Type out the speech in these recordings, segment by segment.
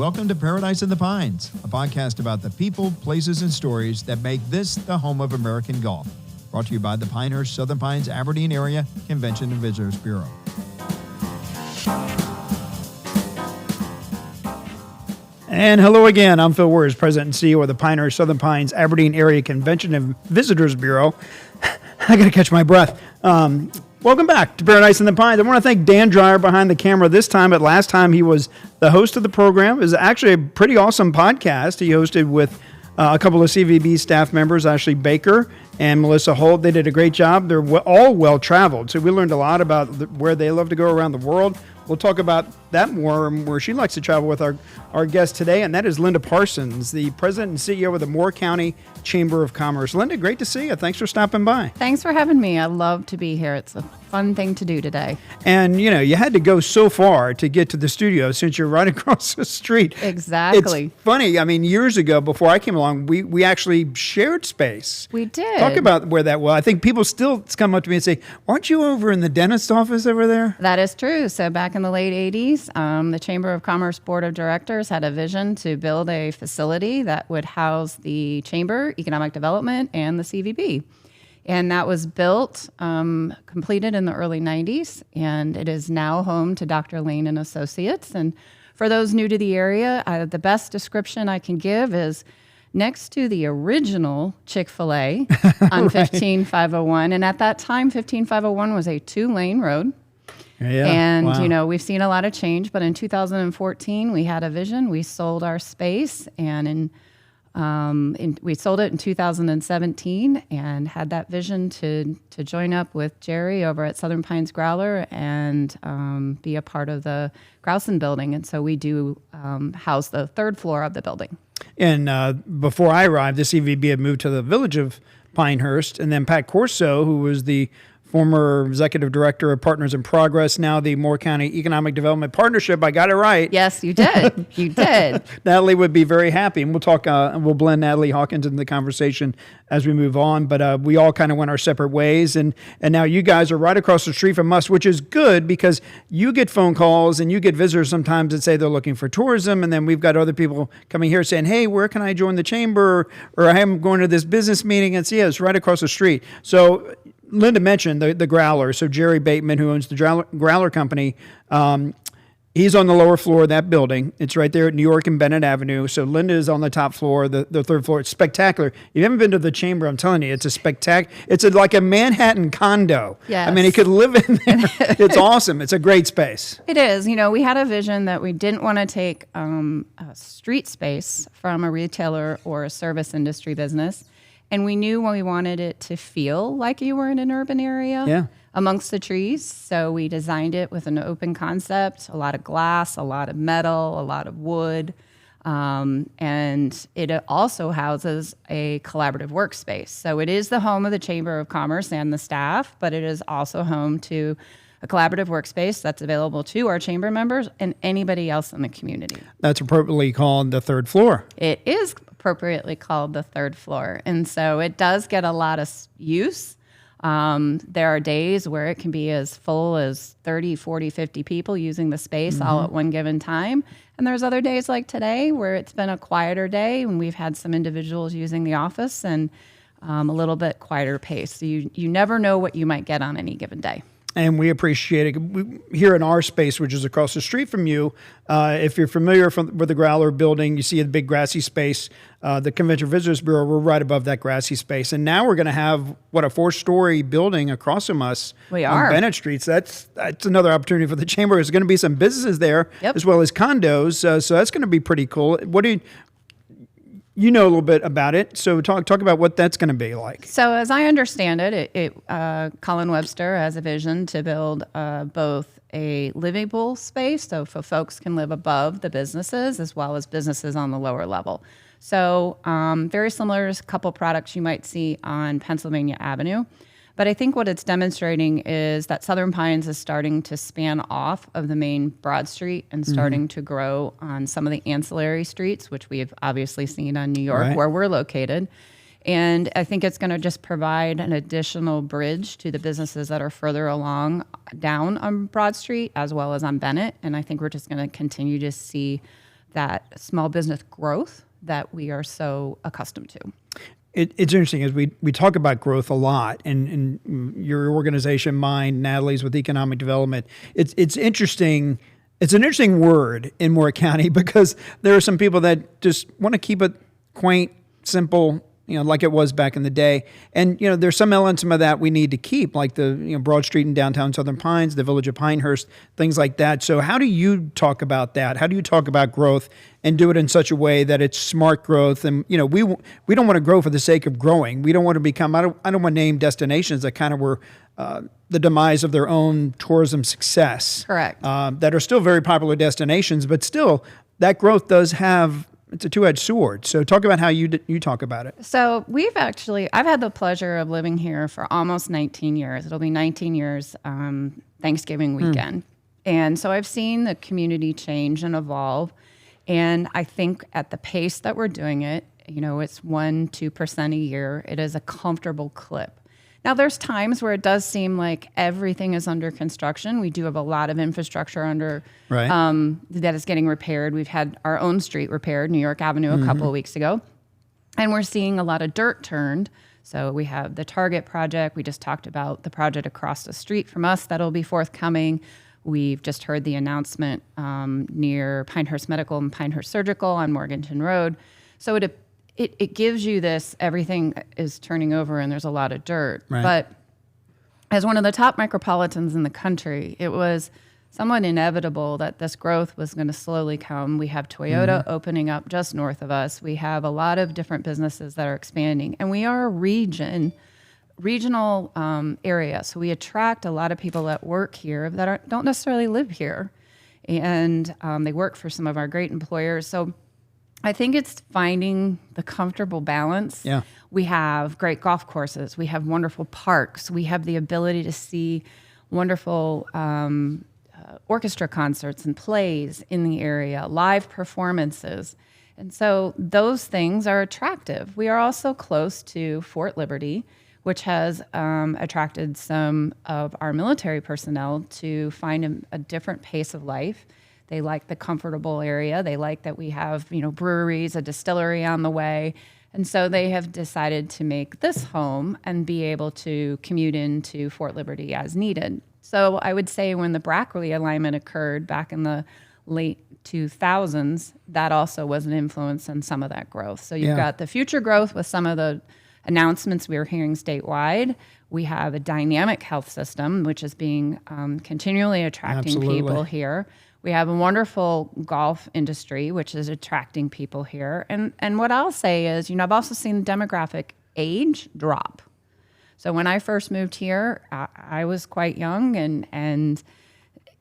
Welcome to Paradise in the Pines, a podcast about the people, places, and stories that make this the home of American golf. Brought to you by the Pinehurst, Southern Pines, Aberdeen Area Convention and Visitors Bureau. And hello again. I'm Phil Wers, President and CEO of the Pinehurst, Southern Pines, Aberdeen Area Convention and Visitors Bureau. I got to catch my breath. Welcome back to Paradise in the Pines. I want to thank Dan Dreyer behind the camera this time, but last time he was the host of the program. It was actually a pretty awesome podcast. He hosted with a couple of CVB staff members, Ashley Baker and Melissa Holt. They did a great job. They're all well-traveled, so we learned a lot about where they love to go around the world. We'll talk about that more, where she likes to travel with our guest today, and that is Linda Parsons, the president and CEO of the Moore County Chamber of Commerce. Linda, great to see you. Thanks for stopping by. Thanks for having me. I love to be here. It's a fun thing to do today. And, you had to go so far to get to the studio since you're right across the street. Exactly. It's funny. I mean, years ago, before I came along, we actually shared space. We did. Talk about where that was. I think people still come up to me and say, aren't you over in the dentist office over there? That is true. So back in the late 80s, the Chamber of Commerce Board of Directors had a vision to build a facility that would house the Chamber, Economic Development, and the CVB. And that was built, completed in the early 90s, and it is now home to Dr. Lane and Associates. And for those new to the area, the best description I can give is next to the original Chick-fil-A on Right. 15501. And at that time, 15501 was a 2-lane road. Yeah. And, wow. we've seen a lot of change. But in 2014, we had a vision. We sold our space, and we sold it in 2017 and had that vision to join up with Jerry over at Southern Pines Growler and be a part of the Grausen building. And so we do house the third floor of the building. And before I arrived, the CVB had moved to the village of Pinehurst. And then Pat Corso, who was the former executive director of Partners in Progress, now the Moore County Economic Development Partnership. I got it right. Yes, you did. You did. Natalie would be very happy. And we'll talk, we'll blend Natalie Hawkins into the conversation as we move on. But we all kind of went our separate ways. And now you guys are right across the street from us, which is good because you get phone calls and you get visitors sometimes that say they're looking for tourism. And then we've got other people coming here saying, hey, where can I join the chamber? Or I'm going to this business meeting. And yeah, it's right across the street. So Linda mentioned the Growler. So Jerry Bateman, who owns the Growler Company, he's on the lower floor of that building. It's right there at New York and Bennett Avenue. So Linda is on the top floor, the third floor. It's spectacular. If you haven't been to the chamber, I'm telling you, it's a spectacular. It's like a Manhattan condo. Yes. I mean, he could live in there. It's awesome. It's a great space. It is. We had a vision that we didn't want to take a street space from a retailer or a service industry business. And we knew we wanted it to feel like you were in an urban area amongst the trees. So we designed it with an open concept, a lot of glass, a lot of metal, a lot of wood. And it also houses a collaborative workspace. So it is the home of the Chamber of Commerce and the staff, but it is also home to a collaborative workspace that's available to our chamber members and anybody else in the community. That's appropriately called the third floor. It is appropriately called the third floor. And so it does get a lot of use. There are days where it can be as full as 30, 40, 50 people using the space all at one given time. And there's other days like today where it's been a quieter day and we've had some individuals using the office and a little bit quieter pace. So you never know what you might get on any given day. And we appreciate it. Here in our space, which is across the street from you, if you're familiar with the Growler building, you see a big grassy space. The Convention Visitors Bureau, we're right above that grassy space. And now we're going to have, a 4-story building across from us on Bennett Street. So that's another opportunity for the Chamber. There's going to be some businesses there as well as condos. So that's going to be pretty cool. What do you know a little bit about it, so talk about what that's going to be like. So as I understand it, Colin Webster has a vision to build both a livable space, so folks can live above the businesses as well as businesses on the lower level. So very similar to a couple products you might see on Pennsylvania Avenue. But I think what it's demonstrating is that Southern Pines is starting to span off of the main Broad Street and starting to grow on some of the ancillary streets, which we've obviously seen on New York, where we're located. And I think it's going to just provide an additional bridge to the businesses that are further along down on Broad Street as well as on Bennett. And I think we're just going to continue to see that small business growth that we are so accustomed to. It's interesting as we talk about growth a lot, and your organization, mine, Natalie's with economic development. It's interesting. It's an interesting word in Moore County because there are some people that just want to keep it quaint, simple, like it was back in the day. And, there's some elements of that we need to keep, like the, Broad Street in downtown Southern Pines, the Village of Pinehurst, things like that. So how do you talk about that? How do you talk about growth and do it in such a way that it's smart growth? And, we don't want to grow for the sake of growing. We don't want to become, I don't want to name destinations that kind of were the demise of their own tourism success. Correct. That are still very popular destinations, but still that growth does have, it's a two-edged sword. So talk about how you talk about it. So I've had the pleasure of living here for almost 19 years. It'll be 19 years Thanksgiving weekend. And so I've seen the community change and evolve. And I think at the pace that we're doing it, it's 1-2% a year. It is a comfortable clip. Now, there's times where it does seem like everything is under construction. We do have a lot of infrastructure that is getting repaired. We've had our own street repaired, New York Avenue, a couple of weeks ago. And we're seeing a lot of dirt turned. So we have the Target project. We just talked about the project across the street from us that'll be forthcoming. We've just heard the announcement near Pinehurst Medical and Pinehurst Surgical on Morganton Road. So it gives you this, everything is turning over and there's a lot of dirt. Right. But as one of the top micropolitans in the country, it was somewhat inevitable that this growth was going to slowly come. We have Toyota opening up just north of us. We have a lot of different businesses that are expanding. And we are a regional area. So we attract a lot of people that work here that don't necessarily live here. And they work for some of our great employers. So I think it's finding the comfortable balance. Yeah. We have great golf courses. We have wonderful parks. We have the ability to see wonderful orchestra concerts and plays in the area, live performances. And so those things are attractive. We are also close to Fort Liberty, which has attracted some of our military personnel to find a different pace of life. They like the comfortable area. They like that we have, breweries, a distillery on the way. And so they have decided to make this home and be able to commute into Fort Liberty as needed. So I would say when the Brackley alignment occurred back in the late 2000s, that also was an influence on some of that growth. So you've got the future growth with some of the announcements we were hearing statewide. We have a dynamic health system, which is being continually attracting people here. We have a wonderful golf industry, which is attracting people here. And what I'll say is, I've also seen the demographic age drop. So when I first moved here, I was quite young, and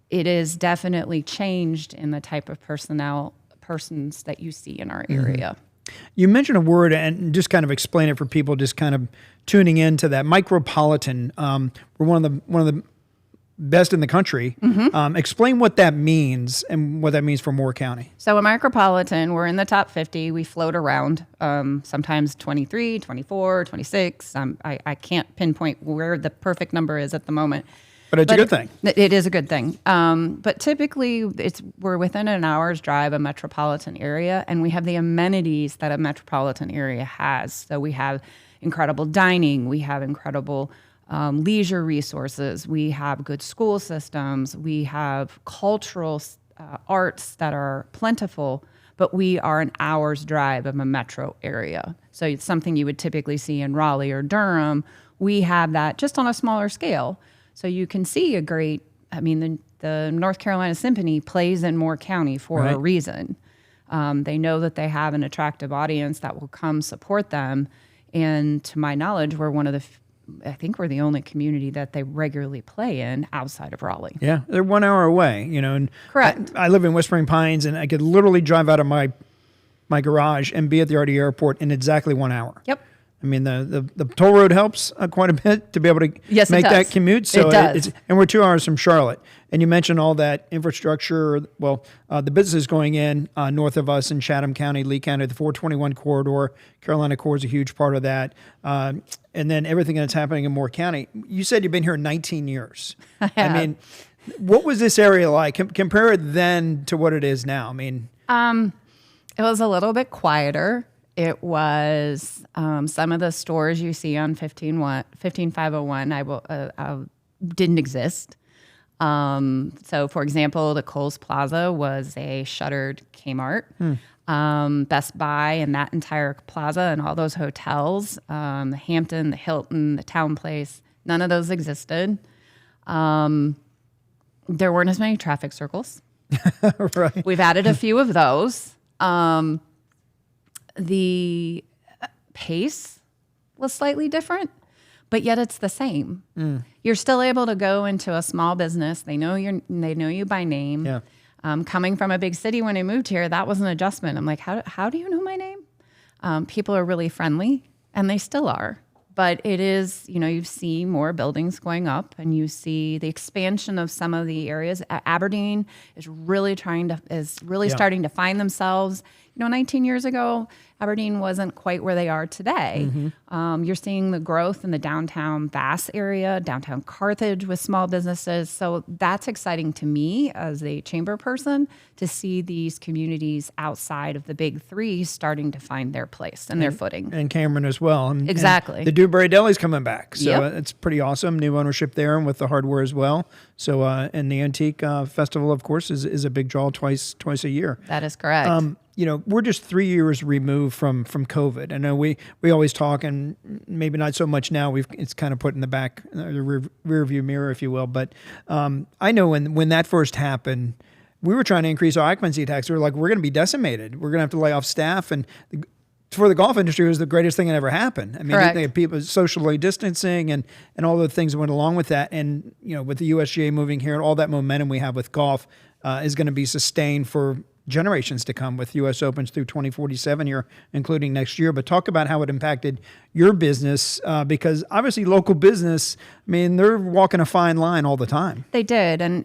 it is definitely changed in the type of persons that you see in our area. You mentioned a word, and just kind of explain it for people just kind of tuning into that. Micropolitan. We're one of the best in the country. Explain what that means and what that means for Moore County. So a micropolitan, we're in the top 50. We float around, sometimes 23, 24, 26. I can't pinpoint where the perfect number is at the moment. But it's a good thing. It is a good thing. But typically, we're within an hour's drive of a metropolitan area, and we have the amenities that a metropolitan area has. So we have incredible dining. We have incredible leisure resources. We have good school systems. We have cultural arts that are plentiful, but we are an hour's drive of a metro area. So it's something you would typically see in Raleigh or Durham. We have that just on a smaller scale. So you can see the North Carolina Symphony plays in Moore County for a reason. They know that they have an attractive audience that will come support them. And to my knowledge, I think we're the only community that they regularly play in outside of Raleigh. Yeah, they're 1 hour away, and correct. I live in Whispering Pines, and I could literally drive out of my garage and be at the RD airport in exactly 1 hour. Yep. I mean, the toll road helps quite a bit to be able to make that commute. So it does. And we're 2 hours from Charlotte. And you mentioned all that infrastructure. Well, the businesses going in north of us in Chatham County, Lee County, the 421 corridor, Carolina Core is a huge part of that. And then everything that's happening in Moore County. You said you've been here 19 years. I mean, what was this area like? Compare it then to what it is now. I mean, It was a little bit quieter. It was some of the stores you see on 15501 didn't exist. So, for example, the Kohl's Plaza was a shuttered Kmart. Best Buy and that entire plaza and all those hotels, the Hampton, the Hilton, the Town Place, none of those existed. There weren't as many traffic circles. Right. We've added a few of those. The pace was slightly different, but yet it's the same. You're still able to go into a small business. They know you by name. Yeah. Coming from a big city when I moved here, that was an adjustment. I'm like, how do you know my name? People are really friendly, and they still are. But it is, you see more buildings going up, and you see the expansion of some of the areas. Aberdeen is really starting to find themselves. 19 years ago, Aberdeen wasn't quite where they are today. You're seeing the growth in the downtown Bass area, downtown Carthage with small businesses. So that's exciting to me as a chamber person to see these communities outside of the big three starting to find their place and their footing. And Cameron as well. Exactly. And the Dewberry Deli's coming back. So Yep. It's pretty awesome. New ownership there and with the hardware as well. So and the Antique Festival, of course, is a big draw twice a year. That is correct. We're just 3 years removed from COVID. I know we always talk, and maybe not so much now. It's kind of put in the back, the rear view mirror, if you will. But I know when that first happened, we were trying to increase our occupancy tax. We were like, we're going to be decimated. We're going to have to lay off staff. And for the golf industry, it was the greatest thing that ever happened. I mean, they had people socially distancing and all the things that went along with that. And with the USGA moving here and all that momentum we have with golf is going to be sustained for generations to come with U.S. Opens through 2047 here, including next year. But talk about how it impacted your business, because obviously local business, they're walking a fine line all the time. They did. And,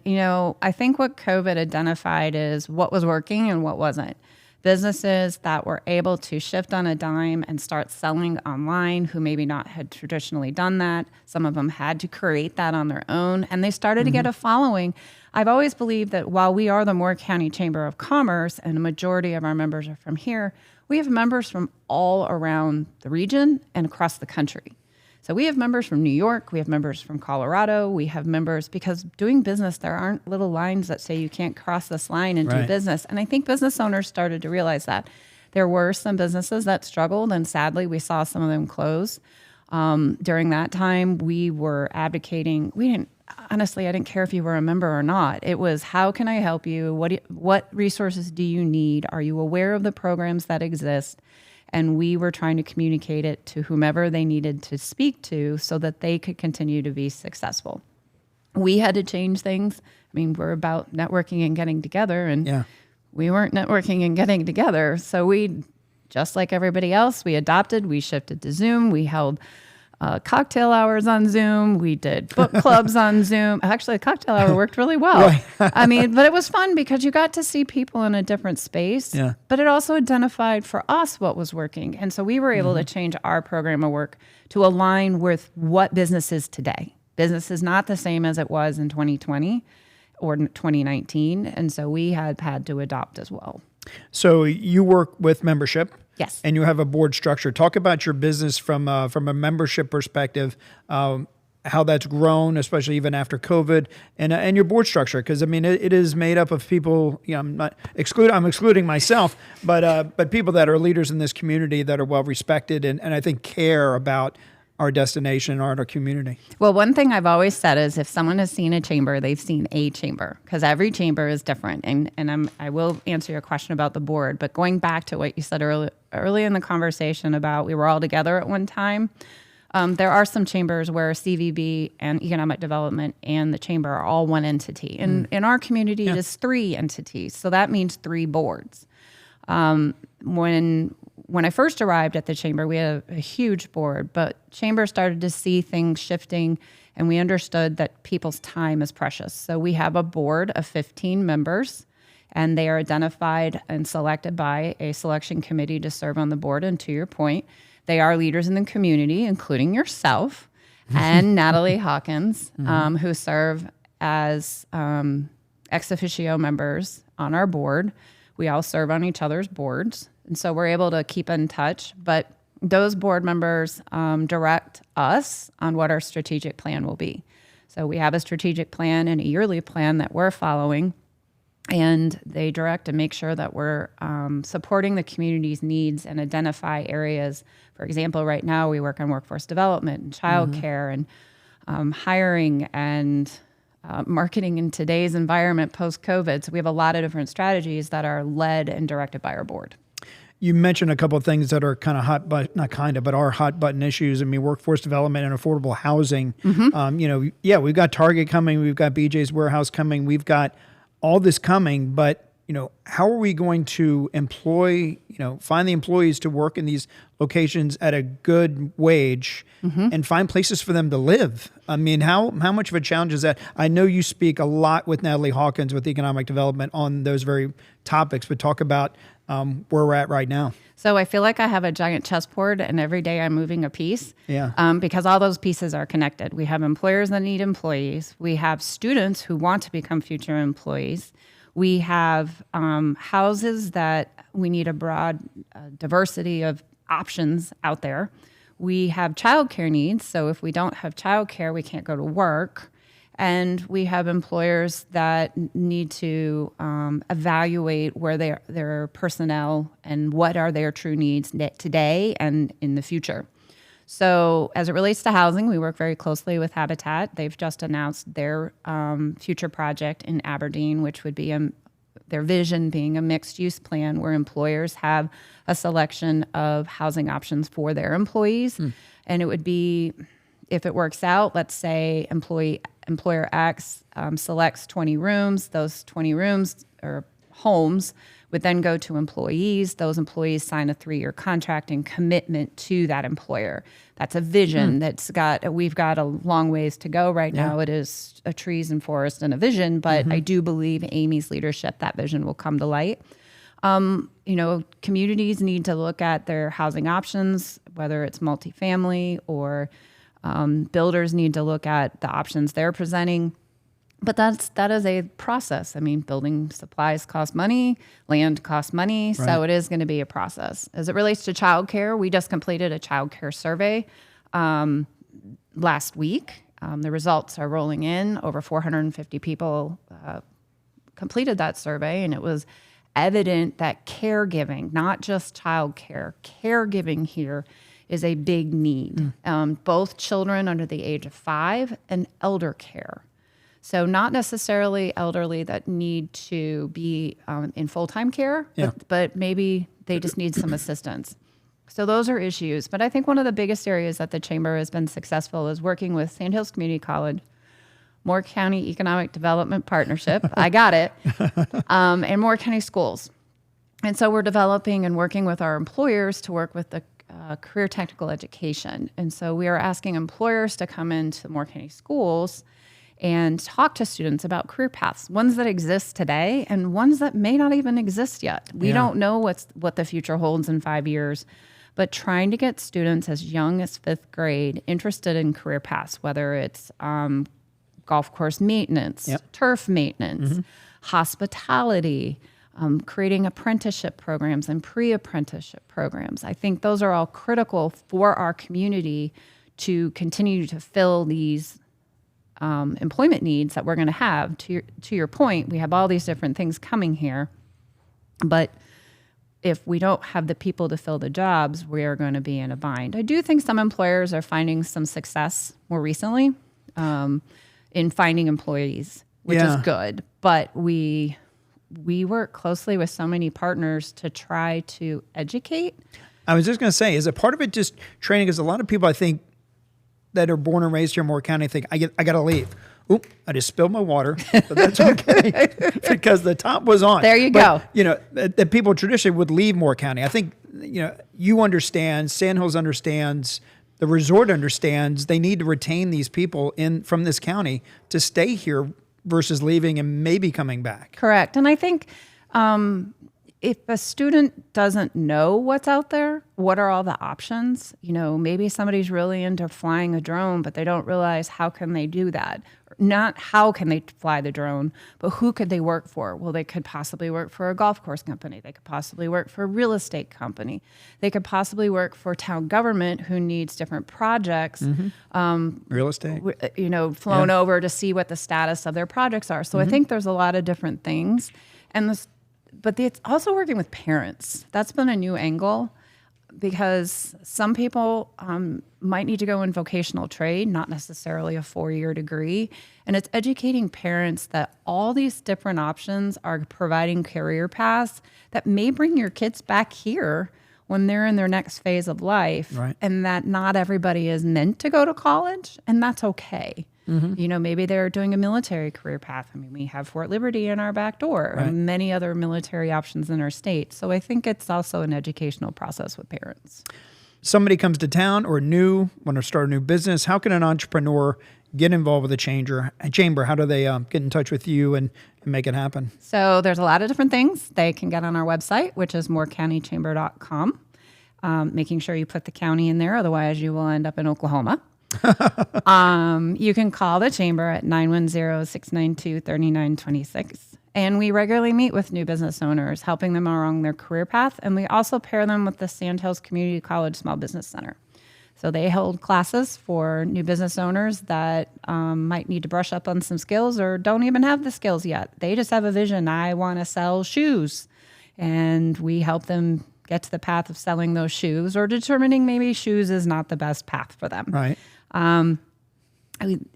I think what COVID identified is what was working and what wasn't. Businesses that were able to shift on a dime and start selling online, who maybe not had traditionally done that. Some of them had to create that on their own, and they started to get a following. I've always believed that while we are the Moore County Chamber of Commerce and a majority of our members are from here, we have members from all around the region and across the country. So we have members from New York, we have members from Colorado, we have members, because doing business, there aren't little lines that say you can't cross this line and do business. And I think business owners started to realize that. There were some businesses that struggled, and sadly, we saw some of them close. During that time, we were advocating, I didn't care if you were a member or not. It was, how can I help you? What resources do you need? Are you aware of the programs that exist? And we were trying to communicate it to whomever they needed to speak to so that they could continue to be successful. We had to change things. We're about networking and getting together, and we weren't networking and getting together. So we, just like everybody else, we shifted to Zoom. We held cocktail hours on Zoom. We did book clubs on Zoom. Actually, the cocktail hour worked really well. But it was fun because you got to see people in a different space. Yeah. But it also identified for us what was working. And so we were able to change our program of work to align with what business is today. Business is not the same as it was in 2020 or 2019. And so we had to adopt as well. So you work with membership. Yes. And you have a board structure. Talk about your business from a membership perspective, how that's grown, especially even after COVID, and your board structure, because it is made up of people. I'm excluding myself, but people that are leaders in this community that are well respected and I think care about our destination or our community. Well, one thing I've always said is if someone has seen a chamber, they've seen a chamber, because every chamber is different. And I will answer your question about the board, but going back to what you said early in the conversation about we were all together at one time, there are some chambers where CVB and economic development and the chamber are all one entity. And in our community, it is 3 entities. So that means 3 boards. When I first arrived at the chamber, we had a huge board, but chamber started to see things shifting, and we understood that people's time is precious. So we have a board of 15 members, and they are identified and selected by a selection committee to serve on the board. And to your point, they are leaders in the community, including yourself and Natalie Hawkins, who serve as ex officio members on our board. We all serve on each other's boards, and so we're able to keep in touch. But those board members direct us on what our strategic plan will be. So we have a strategic plan and a yearly plan that we're following, and they direct and make sure that we're supporting the community's needs and identify areas. For example, right now we work on workforce development and childcare and hiring and marketing in today's environment post-COVID. So we have a lot of different strategies that are led and directed by our board. You mentioned a couple of things that are kind of hot, but not kind of, but are hot button issues. I mean, workforce development and affordable housing. We've got Target coming, we've got BJ's Warehouse coming, we've got all this coming, but how are we going to employ, find the employees to work in these locations at a good wage and find places for them to live? I mean, how much of a challenge is that? I know you speak a lot with Natalie Hawkins with economic development on those very topics, but talk about where we're at right now. So I feel like I have a giant chessboard, and every day I'm moving a piece. Because all those pieces are connected. We have employers that need employees. We have students who want to become future employees. We have houses that we need a broad diversity of options out there. We have childcare needs. So if we don't have childcare, we can't go to work. And we have employers that need to evaluate where their personnel and what are their true needs today and in the future. So as it relates to housing, we work very closely with Habitat. They've just announced their future project in Aberdeen, which would be their vision being a mixed-use plan where employers have a selection of housing options for their employees. And it would be, if it works out, let's say employer X selects 20 rooms. Those 20 rooms or homes would then go to employees. Those employees sign a 3-year contract and commitment to that employer. That's a vision we've got a long ways to go right now. It is a trees and forest and a vision, but I do believe Amy's leadership, that vision will come to light. Communities need to look at their housing options, whether it's multifamily or builders need to look at the options they're presenting. But that is a process. I mean, building supplies cost money, land costs money, right. So it is going to be a process. As it relates to childcare, we just completed a childcare survey last week. The results are rolling in. Over 450 people completed that survey, and it was evident that caregiving, not just childcare, caregiving here is a big need. Both children under the age of 5 and elder care. So not necessarily elderly that need to be in full-time care, but maybe they just need some assistance. So those are issues. But I think one of the biggest areas that the Chamber has been successful is working with Sand Hills Community College, Moore County Economic Development Partnership, I got it, and Moore County Schools. And so we're developing and working with our employers to work with the career technical education. And so we are asking employers to come into Moore County Schools and talk to students about career paths, ones that exist today and ones that may not even exist yet. We don't know what the future holds in 5 years, but trying to get students as young as 5th grade interested in career paths, whether it's golf course maintenance, turf maintenance, hospitality, creating apprenticeship programs and pre-apprenticeship programs. I think those are all critical for our community to continue to fill these employment needs that we're going to have. To your point, we have all these different things coming here, but if we don't have the people to fill the jobs, we are going to be in a bind. I do think some employers are finding some success more recently in finding employees, which is good, but we work closely with so many partners to try to educate. I was just going to say, is a part of it just training? Because a lot of people, I think, that are born and raised here in Moore County think, I got to leave. Oop, I just spilled my water, but that's okay because the top was on. There you go. That people traditionally would leave Moore County. I think, you understand, Sand Hills understands, the resort understands they need to retain these people from this county to stay here versus leaving and maybe coming back. Correct. And I think if a student doesn't know what's out there, what are all the options? Maybe somebody's really into flying a drone, but they don't realize how can they do that. Not how can they fly the drone, but who could they work for? Well, they could possibly work for a golf course company. They could possibly work for a real estate company. They could possibly work for town government who needs different projects. Real estate. Flown over to see what the status of their projects are. So I think there's a lot of different things. But it's also working with parents. That's been a new angle, because some people might need to go in vocational trade, not necessarily a 4-year degree. And it's educating parents that all these different options are providing career paths that may bring your kids back here when they're in their next phase of life. Right. And that not everybody is meant to go to college, and that's okay. Maybe they're doing a military career path. I mean, we have Fort Liberty in our back door, right, and many other military options in our state. So I think it's also an educational process with parents. Somebody comes to town or want to start a new business. How can an entrepreneur get involved with the chamber? How do they get in touch with you and make it happen? So there's a lot of different things they can get on our website, which is moorecountychamber.com. Making sure you put the county in there, otherwise you will end up in Oklahoma. You can call the chamber at 910-692-3926. And we regularly meet with new business owners, helping them along their career path. And we also pair them with the Sandhills Community College Small Business Center. So they hold classes for new business owners that might need to brush up on some skills or don't even have the skills yet. They just have a vision. I want to sell shoes. And we help them get to the path of selling those shoes, or determining maybe shoes is not the best path for them. Right.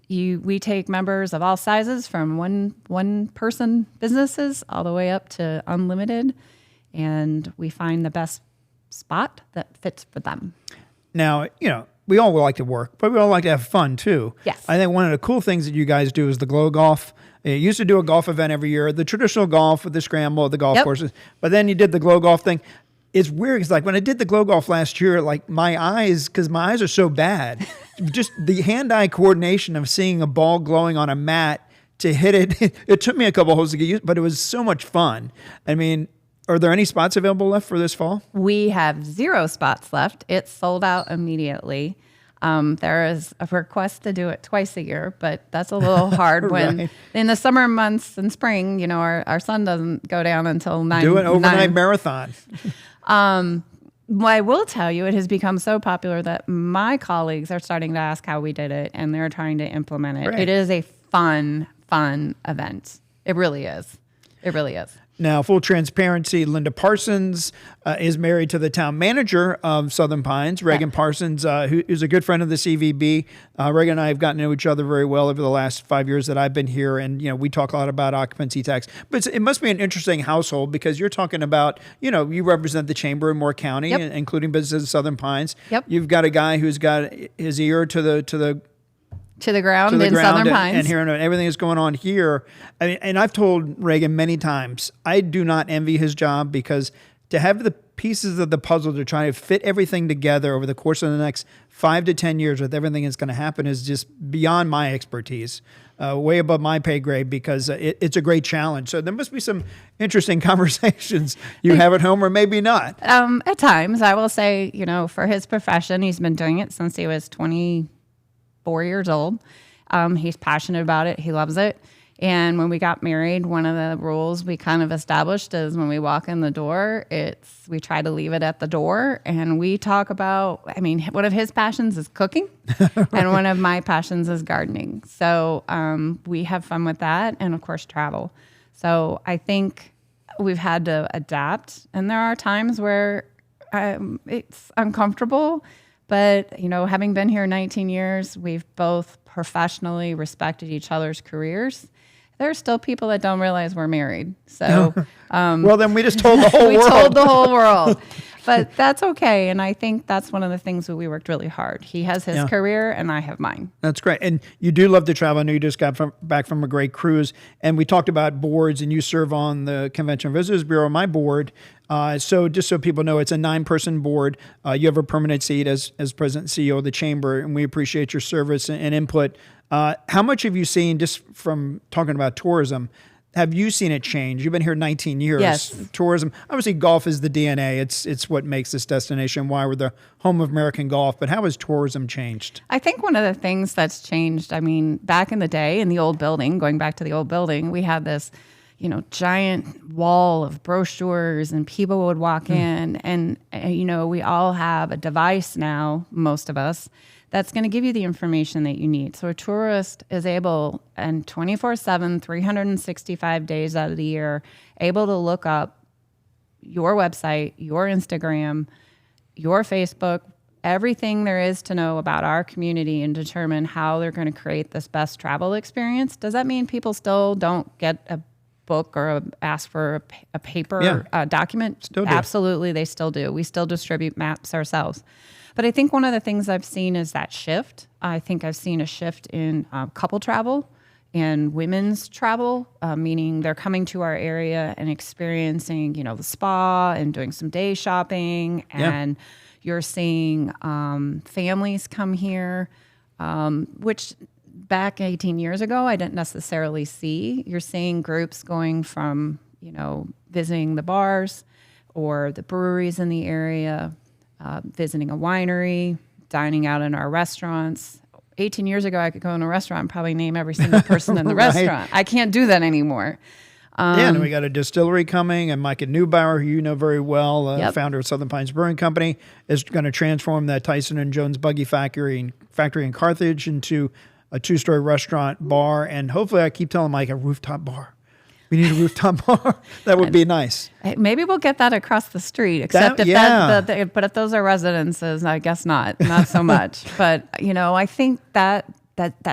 We take members of all sizes, from one person businesses all the way up to unlimited, and we find the best spot that fits for them. Now, we all like to work, but we all like to have fun too. Yes. I think one of the cool things that you guys do is the Glow Golf. You used to do a golf event every year, the traditional golf with the scramble of the golf courses, but then you did the Glow Golf thing. It's weird because, like, when I did the Glow Golf last year, like, my eyes are so bad, just the hand-eye coordination of seeing a ball glowing on a mat to hit it, it took me a couple holes to get used, but it was so much fun. I mean, are there any spots available left for this fall? We have 0 spots left. It's sold out immediately. There is a request to do it twice a year, but that's a little hard when Right. in the summer months and spring, our sun doesn't go down until 9. Do an overnight marathon. Well, I will tell you, it has become so popular that my colleagues are starting to ask how we did it, and they're trying to implement it. Great. It is a fun event. It really is. It really is. Now, full transparency, Linda Parsons is married to the town manager of Southern Pines, Reagan Parsons, who is a good friend of the CVB. Reagan and I have gotten to know each other very well over the last 5 years that I've been here, and we talk a lot about occupancy tax. But it must be an interesting household, because you're talking about, you represent the chamber in Moore County, including businesses of Southern Pines. Yep. You've got a guy who's got his ear to the ground in Southern Pines. And hearing everything that's going on here. I mean, and I've told Reagan many times, I do not envy his job, because to have the pieces of the puzzle to try to fit everything together over the course of the next 5 to 10 years with everything that's going to happen is just beyond my expertise, way above my pay grade, because it's a great challenge. So there must be some interesting conversations you have at home, or maybe not. At times, I will say, for his profession, he's been doing it since he was 24 years old. He's passionate about it. He loves it. And when we got married, one of the rules we kind of established is when we walk in the door, we try to leave it at the door, and we talk about, one of his passions is cooking and one of my passions is gardening. So we have fun with that, and of course travel. So I think we've had to adapt, and there are times where it's uncomfortable. But, having been here 19 years, we've both professionally respected each other's careers. There are still people that don't realize we're married. So, well, then we just told the whole world. We told the whole world. But that's okay. And I think that's one of the things that we worked really hard. He has his career, and I have mine. That's great. And you do love to travel. I know you just got back from a great cruise. And we talked about boards, and you serve on the Convention and Visitors Bureau, my board. So just so people know, it's a 9-person board. You have a permanent seat as president and CEO of the chamber, and we appreciate your service and input. How much have you seen, just from talking about tourism, have you seen it change? You've been here 19 years. Yes. Tourism, obviously golf is the DNA. It's what makes this destination why we're the home of American golf. But how has tourism changed? I think one of the things that's changed, I mean, back in the day in the old building, going back to the old building, we had this, giant wall of brochures and people would walk in and, we all have a device now, most of us, that's going to give you the information that you need. So a tourist is able, and 24/7, 365 days out of the year, able to look up your website, your Instagram, your Facebook, everything there is to know about our community and determine how they're going to create this best travel experience. Does that mean people still don't get a book or ask for a paper document? Still do. Absolutely, they still do. We still distribute maps ourselves. But I think one of the things I've seen is that shift. I think I've seen a shift in couple travel and women's travel, meaning they're coming to our area and experiencing, the spa and doing some day shopping. And you're seeing families come here, which back 18 years ago, I didn't necessarily see. You're seeing groups going from, visiting the bars or the breweries in the area, visiting a winery, dining out in our restaurants. 18 years ago, I could go in a restaurant and probably name every single person in the Right. restaurant. I can't do that anymore. And we got a distillery coming, and Micah Neubauer, who you know very well, founder of Southern Pines Brewing Company, is going to transform that Tyson and Jones Buggy factory in Carthage into a 2-story restaurant, bar, and hopefully, I keep telling Mike, a rooftop bar. We need a rooftop bar. That would be nice. Maybe we'll get that across the street, except but if those are residences, I guess not so much. But I think that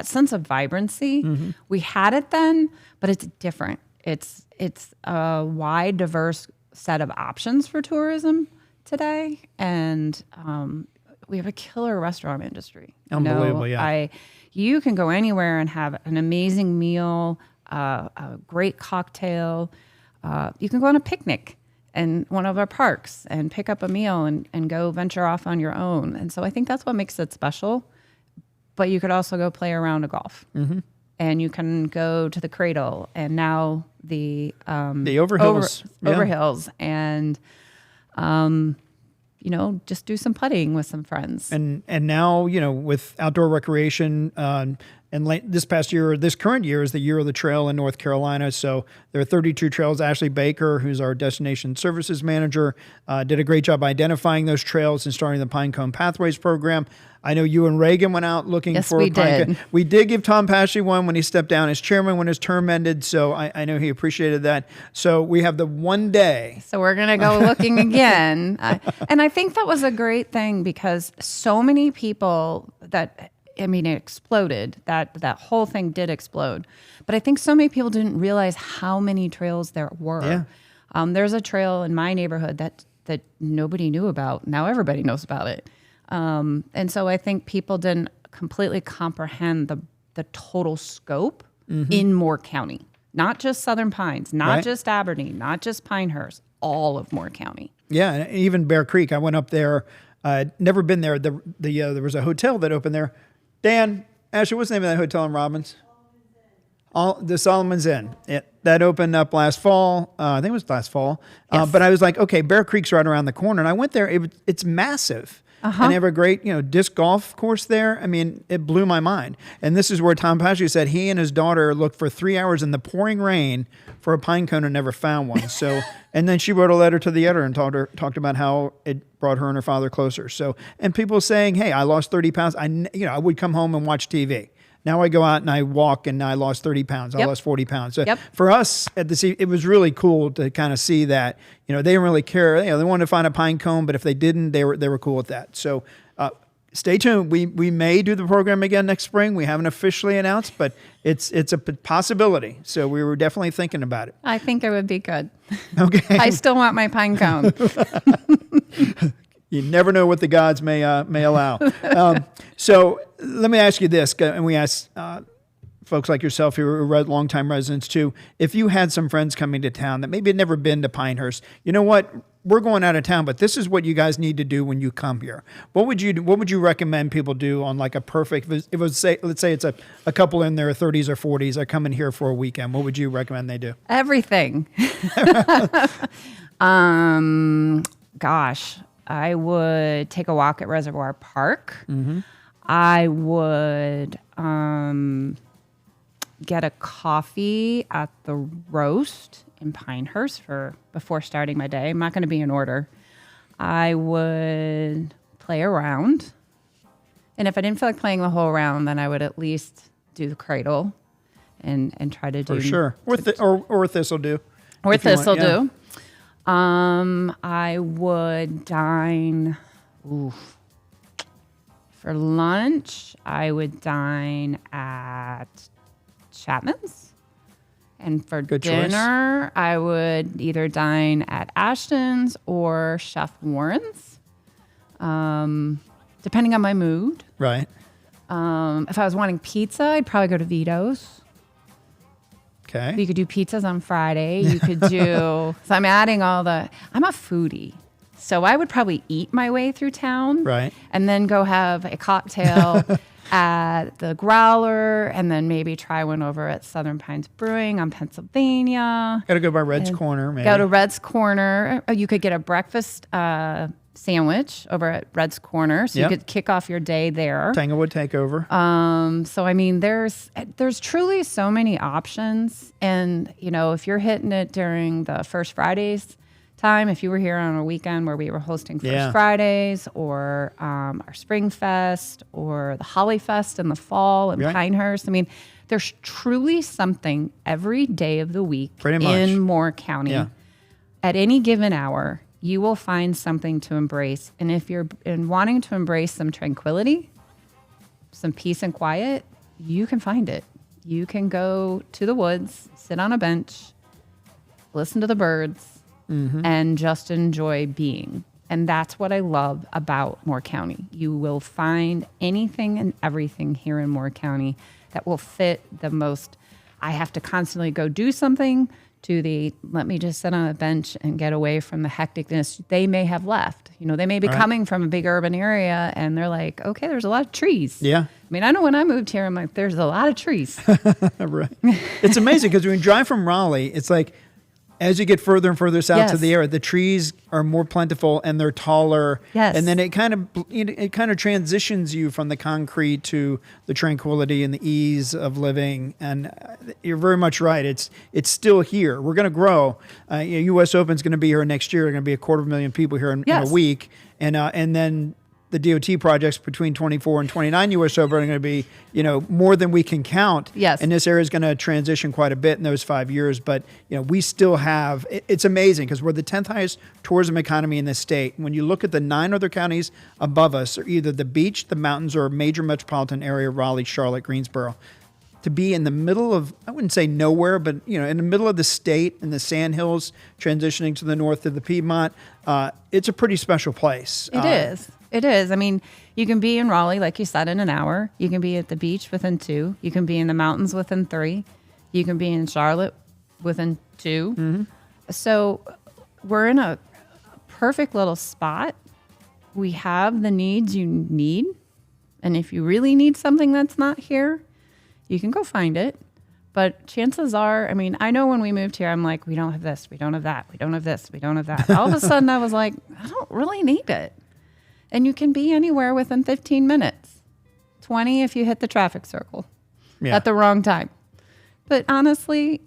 sense of vibrancy, we had it then, but it's different. It's a wide, diverse set of options for tourism today, and we have a killer restaurant industry. Unbelievable, You can go anywhere and have an amazing meal, a great cocktail. You can go on a picnic in one of our parks and pick up a meal and go venture off on your own. And so I think that's what makes it special. But you could also go play around a golf. And you can go to the Cradle and now the Overhills. Overhills and just do some putting with some friends. And now, with outdoor recreation, this current year is the year of the trail in North Carolina. So there are 32 trails. Ashley Baker, who's our destination services manager, did a great job identifying those trails and starting the Pinecone Pathways program. I know you and Reagan went out looking for a Pinecone. We did give Tom Pashley one when he stepped down as chairman when his term ended. So I know he appreciated that. So we have the one day. So we're going to go looking again. And I think that was a great thing because so many people it exploded. That whole thing did explode. But I think so many people didn't realize how many trails there were. Yeah. There's a trail in my neighborhood that nobody knew about. Now everybody knows about it. And so I think people didn't completely comprehend the total scope in Moore County. Not just Southern Pines, not just Aberdeen, not just Pinehurst, all of Moore County. Yeah, and even Bear Creek. I went up there. Never been there. There was a hotel that opened there. Dan, Ashley, what's the name of that hotel in Robbins? The Solomon's Inn. That opened up last fall. I think it was last fall. Yes. But I was like, okay, Bear Creek's right around the corner. And I went there. It's massive. And they have a great, disc golf course there. I mean, it blew my mind. And this is where Tom Pashley said he and his daughter looked for 3 hours in the pouring rain for a pine cone and never found one. So, and then she wrote a letter to the editor and talked about how it brought her and her father closer. So, and people saying, hey, I lost 30 pounds. I would come home and watch TV. Now I go out and I walk and I lost 30 pounds. I lost 40 pounds. So for us at the it was really cool to kind of see that, they didn't really care. They wanted to find a pine cone, but if they didn't, they were cool with that. So stay tuned. We may do the program again next spring. We haven't officially announced, but it's a possibility. So we were definitely thinking about it. I think it would be good. Okay. I still want my pine cone. You never know what the gods may allow. So let me ask you this, and we ask folks like yourself who are longtime residents too, if you had some friends coming to town that maybe had never been to Pinehurst, you know what? we're going out of town, but this is what you guys need to do when you come here. What would you recommend people do on like a perfect, let's say it's a couple in their 30s or 40s are coming here for a weekend. What would you recommend they do? Everything. Gosh, I would take a walk at Reservoir Park. Mm-hmm. I would get a coffee at the Roast in Pinehurst before starting my day. I'm not going to be in order. I would play around. And if I didn't feel like playing the whole round, then I would at least do the cradle and try to do... For sure. Or thistle do. Or thistle do. I would dine... For lunch, I would dine at Chapman's. And for Good dinner, choice. I would either dine at Ashton's or Chef Warren's, depending on my mood. Right. If I was wanting pizza, I'd probably go to Vito's. Okay. You could do pizzas on Friday. You could do... So I'm adding I'm a foodie. So I would probably eat my way through town. Right. And then go have a cocktail at the Growler, and then maybe try one over at Southern Pines Brewing on Pennsylvania. Got to go by Red's Corner, maybe. Go to Red's Corner. You could get a breakfast sandwich over at Red's Corner, so you could kick off your day there. Tanglewood Takeover. So I mean, there's truly so many options, and if you're hitting it during the First Fridays time, if you were here on a weekend where we were hosting First Fridays or our Spring Fest or the Holly Fest in the fall in Pinehurst, I mean, there's truly something every day of the week in Moore County. Yeah. At any given hour, you will find something to embrace. And if you're wanting to embrace some tranquility, some peace and quiet, you can find it. You can go to the woods, sit on a bench, listen to the birds, and just enjoy being. And that's what I love about Moore County. You will find anything and everything here in Moore County that will fit the most. I have to constantly go do something to the let me just sit on a bench and get away from the hecticness they may have left. They may be coming from a big urban area and they're like, okay, there's a lot of trees. Yeah. I mean, I know when I moved here, I'm like, there's a lot of trees. Right. It's amazing because when you drive from Raleigh, it's like, as you get further and further south to the area, the trees are more plentiful and they're taller. Yes. And then it kind of transitions you from the concrete to the tranquility and the ease of living. And you're very much right. It's still here. We're going to grow. U.S. Open's going to be here next year. There are going to be 250,000 people here in a week. And then the DOT projects between 24 and 29 U.S. Open are going to be, more than we can count. Yes. And this area is going to transition quite a bit in those 5 years. But, we still have, it's amazing because we're the 10th highest tourism economy in the state. When you look at the 9 other counties above us, are either the beach, the mountains, or a major metropolitan area, Raleigh, Charlotte, Greensboro. To be in the middle of, I wouldn't say nowhere, but, in the middle of the state, in the Sandhills, transitioning to the north of the Piedmont, it's a pretty special place. It is. It is. I mean, you can be in Raleigh, like you said, in an hour. You can be at the beach within 2. You can be in the mountains within 3. You can be in Charlotte within 2. Mm-hmm. So we're in a perfect little spot. We have the needs you need. And if you really need something that's not here, you can go find it. But chances are, I mean, I know when we moved here, I'm like, we don't have this, we don't have that, we don't have this, we don't have that. All of a sudden, I was like, I don't really need it. And you can be anywhere within 15 minutes. 20 if you hit the traffic circle at the wrong time. But honestly,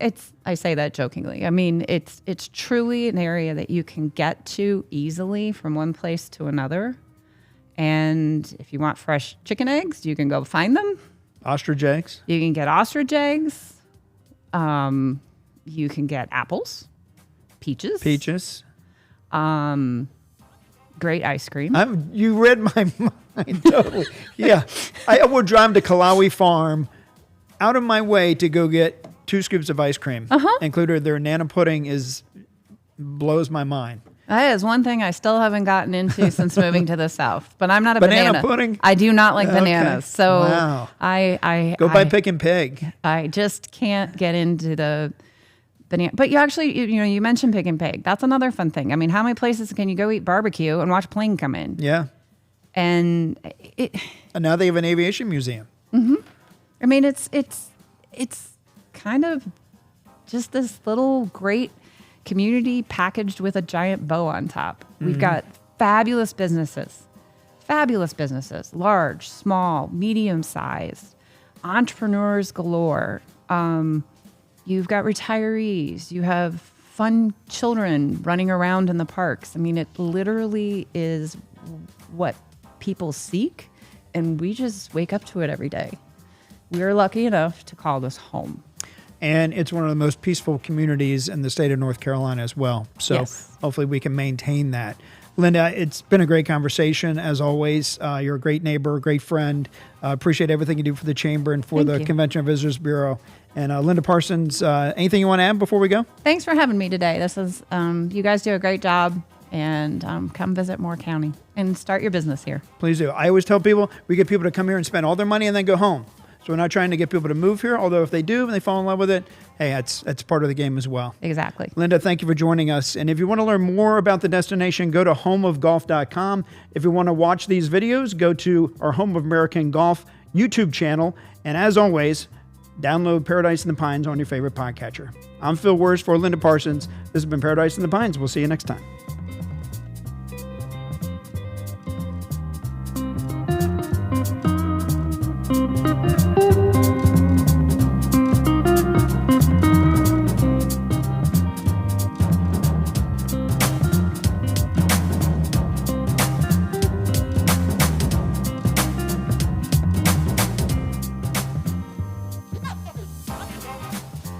I say that jokingly. I mean, it's truly an area that you can get to easily from one place to another. And if you want fresh chicken eggs, you can go find them. Ostrich eggs. You can get ostrich eggs. You can get apples, peaches. Great ice cream. You read my mind totally. Yeah. I will drive to Kalawi Farm out of my way to go get 2 scoops of ice cream. Included their nana pudding blows my mind. That is one thing I still haven't gotten into since moving to the South. But I'm not a banana pudding? I do not like bananas. So wow. I go by Pick and Pig. I just can't get into But you actually, you mentioned Pick and Pig. That's another fun thing. I mean, how many places can you go eat barbecue and watch a plane come in? Yeah. And now they have an aviation museum. I mean, it's kind of just this little great community packaged with a giant bow on top. We've got fabulous businesses, large, small, medium-sized, entrepreneurs galore. You've got retirees. You have fun children running around in the parks. I mean, it literally is what people seek, and we just wake up to it every day. We're lucky enough to call this home. And it's one of the most peaceful communities in the state of North Carolina as well. So hopefully we can maintain that. Linda, it's been a great conversation as always. You're a great neighbor, a great friend. Appreciate everything you do for the Chamber and for the Convention and Visitors Bureau. And Linda Parsons, anything you want to add before we go? Thanks for having me today. This is you guys do a great job, and come visit Moore County and start your business here. Please do. I always tell people we get people to come here and spend all their money and then go home. So we're not trying to get people to move here, although if they do and they fall in love with it, hey, that's part of the game as well. Exactly. Linda, thank you for joining us. And if you want to learn more about the destination, go to homeofgolf.com. If you want to watch these videos, go to our Home of American Golf YouTube channel. And as always, download Paradise in the Pines on your favorite podcatcher. I'm Phil Wurst for Linda Parsons. This has been Paradise in the Pines. We'll see you next time.